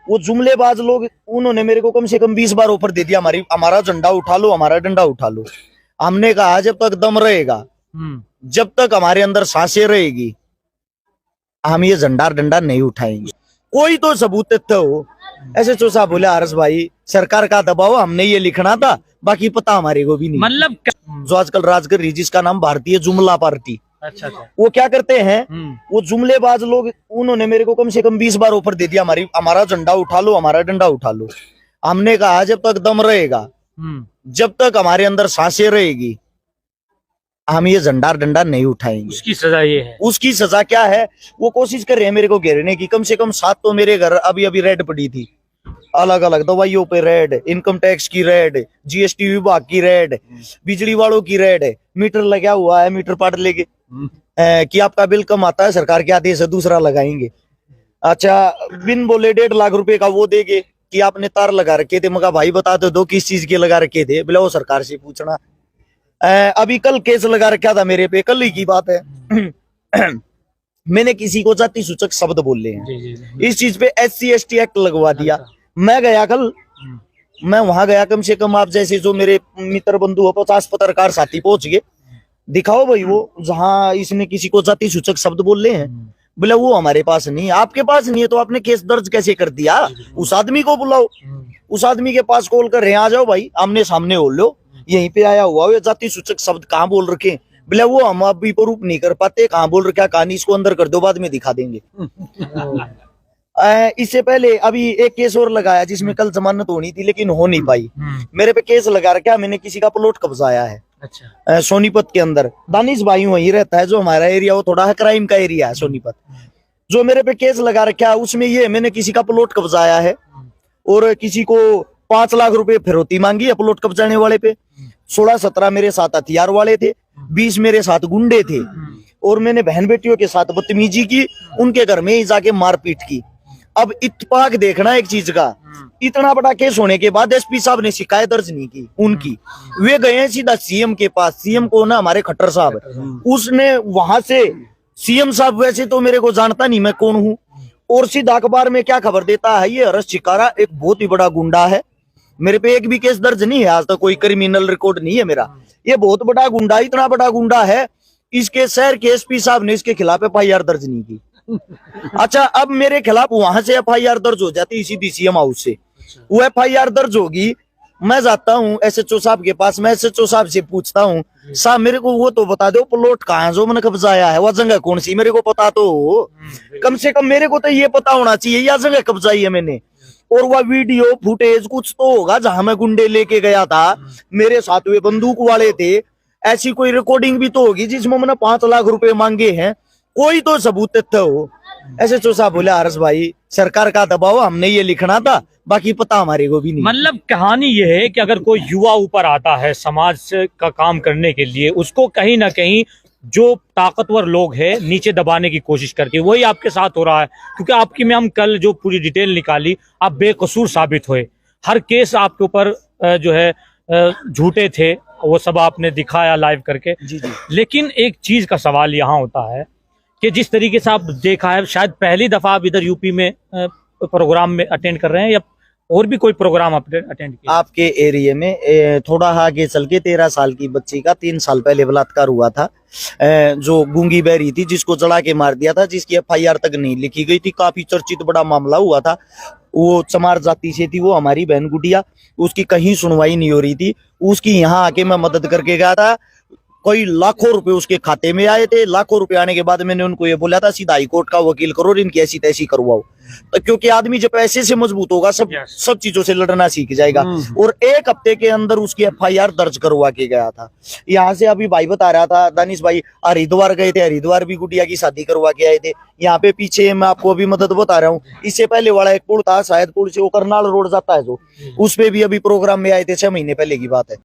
वो जुमलेबाज लोग, उन्होंने मेरे को कम से कम 20 बार ऑफर दे दिया, हमारा झंडा उठा लो, हमारा डंडा उठा लो। हमने कहा जब तक दम रहेगा, जब तक हमारे अंदर सांसें रहेगी, हम ये झंडा डंडा नहीं उठाएंगे। कोई तो सबूत तथ्य हो। ऐसे चो साहब बोले, हर्ष भाई सरकार का दबाव, हमने ये लिखना था, बाकी पता हमारे को भी नहीं। मतलब जो आजकल राज कर रही, जिसका नाम भारतीय जुमला पार्टी, अच्छा। वो क्या करते हैं, वो जुमलेबाज लोग, उन्होंने मेरे को कम से कम 20 बार ऑफर दे दिया, हमारा झंडा उठा लो, हमारा डंडा उठा लो। हमने कहा जब तक दम रहेगा, जब तक हमारे अंदर सांसें रहेगी, हम ये झंडा डंडा नहीं उठाएंगे। उसकी सजा ये है। उसकी सजा क्या है? वो कोशिश कर रहे हैं मेरे को घेरने की। कम से कम 7 तो मेरे घर अभी अभी रेड पड़ी थी, अलग अलग दवाइयों पे रेड, इनकम टैक्स की रेड, जीएसटी विभाग की रेड, बिजली वालों की रेड, मीटर लगा हुआ है, मीटर पाट लेके कि आपका बिल कम आता है, सरकार के आदेश है, दूसरा लगाएंगे। अच्छा, बिन बोले 1.5 लाख रुपए का वो देंगे कि आपने तार लगा रखे थे। मगर भाई बता दो किस चीज के लगा रखे थे? बोले वो सरकार से पूछना। अभी कल केस लगा रखा था मेरे पे, कल ही की बात है। मैंने किसी को जाति सूचक शब्द बोले हैं, इस चीज पे SC/ST एक्ट लगवा दिया। मैं गया कल, मैं वहां गया, कम से कम आप जैसे जो मेरे मित्र बंधु हो, 50 पत्रकार साथी पहुंच गए। दिखाओ भाई वो जहां इसने किसी को जाति सूचक शब्द बोले हैं। बोले वो हमारे पास नहीं है। आपके पास नहीं है तो आपने केस दर्ज कैसे कर दिया? उस आदमी को बुलाओ, उस आदमी के पास कॉल कर रहे हैं, आ जाओ भाई, आमने सामने हो लो, यहीं पे आया हुआ ये जाति सूचक शब्द कहाँ बोल रखे? बोले वो हम अभी प्रूफ नहीं कर पाते, कहाँ बोल रखा कहानी, इसको अंदर कर दो, बाद में दिखा देंगे। इससे पहले अभी एक केस और लगाया जिसमें कल जमानत होनी थी लेकिन हो नहीं पाई। मेरे पे केस लगा रखा, मैंने किसी का प्लॉट कब्जाया है। अच्छा। सोनीपत के अंदर दानिश भाई वहीं रहता है, जो हमारा एरिया वो थोड़ा क्राइम का एरिया है सोनीपत। जो मेरे पे केस लगा रखा है उसमें ये मैंने किसी का प्लॉट कब्जाया है और किसी को 5 लाख रुपए फिरौती मांगी है प्लॉट कब्जाने वाले पे। 16-17 मेरे साथ हथियार वाले थे, 20 मेरे साथ गुंडे थे और मैंने बहन बेटियों के साथ बदतमीजी की, उनके घर में ही जाके मारपीट की। अब इत्तेफाक देखना एक चीज का, इतना बड़ा केस होने के बाद एसपी साहब ने शिकायत दर्ज नहीं की उनकी। वे गए हैं सीधा सीएम के पास। सीएम को ना हमारे खट्टर साहब, उसने वहां से, सीएम साहब वैसे तो मेरे को जानता नहीं मैं कौन हूँ, और सीधा अखबार में क्या खबर देता है, ये हर्ष चिकारा एक बहुत ही बड़ा गुंडा है। मेरे पे एक भी केस दर्ज नहीं है आज तक, कोई क्रिमिनल रिकॉर्ड नहीं है मेरा। ये बहुत बड़ा गुंडा, इतना बड़ा गुंडा है, इसके शहर के एसपी साहब ने इसके खिलाफ FIR दर्ज नहीं की। अच्छा, अब मेरे खिलाफ वहां से FIR दर्ज हो जाती सीधी सीएम हाउस से, वो FIR दर्ज होगी। मैं जाता हूँ SHO साहब के पास, मैं SHO साहब से पूछता हूँ, साहब मेरे को वो तो बता दो प्लॉट कहाँ है जो मैंने कब्जाया है, वह जगह कौन सी, मेरे को पता तो हो, कम से कम मेरे को तो ये पता होना चाहिए यह जगह कब्जाई है मैंने। और वह वीडियो फुटेज कुछ तो होगा जहां मैं गुंडे लेके गया था, मेरे साथ वे बंदूक वाले थे, ऐसी कोई रिकॉर्डिंग भी तो होगी जिसमें मैंने 5 लाख रुपए मांगे हैं। कोई तो सबूत तथ्य हो। SHO साहब बोले, हर्ष भाई सरकार का दबाव, हमने ये लिखना था, बाकी पता हमारे को भी नहीं। मतलब कहानी ये है कि अगर कोई युवा ऊपर आता है समाज का काम करने के लिए, उसको कहीं ना कहीं जो ताकतवर लोग हैं नीचे दबाने की कोशिश करते हैं। वही आपके साथ हो रहा है, क्योंकि आपकी में हम कल जो पूरी डिटेल निकाली, आप बेकसूर साबित हुए। हर केस आपके ऊपर जो है झूठे थे, वो सब आपने दिखाया लाइव करके। जी जी। लेकिन एक चीज का सवाल यहाँ होता है कि जिस तरीके से आप देखा है, शायद पहली दफा आप इधर यूपी में प्रोग्राम में अटेंड कर रहे हैं या और भी कोई प्रोग्राम अटेंड किया? आपके एरिया में थोड़ा आगे चल के 13 साल की बच्ची का 3 साल पहले बलात्कार हुआ था, जो गूंगी बहरी थी, जिसको जला के मार दिया था, जिसकी FIR तक नहीं लिखी गई थी। काफी चर्चित बड़ा मामला हुआ था। वो चमार जाति से थी, वो हमारी बहन गुड़िया, उसकी कहीं सुनवाई नहीं हो रही थी। उसकी यहाँ आके मैं मदद करके गया था। कोई लाखों रुपए उसके खाते में आए थे। लाखों रुपए आने के बाद मैंने उनको ये बोला था, सीधा हाईकोर्ट का वकील करो और इनकी ऐसी तैसी करवाओ। तो क्योंकि आदमी जब पैसे से मजबूत होगा, सब चीजों से लड़ना सीख जाएगा। और 1 हफ्ते के अंदर उसकी FIR दर्ज करवा के गया था। यहाँ से अभी भाई बता रहा था, दानिश भाई हरिद्वार गए थे, हरिद्वार भी गुड़िया की शादी करवा के आए थे। यहाँ पे पीछे मैं आपको अभी मदद बता रहा हूँ, इससे पहले वाला एक पुल था, शायद पुल से वो करनाल रोड जाता है जो, उस पे भी अभी प्रोग्राम में आए थे, 6 महीने पहले की बात है।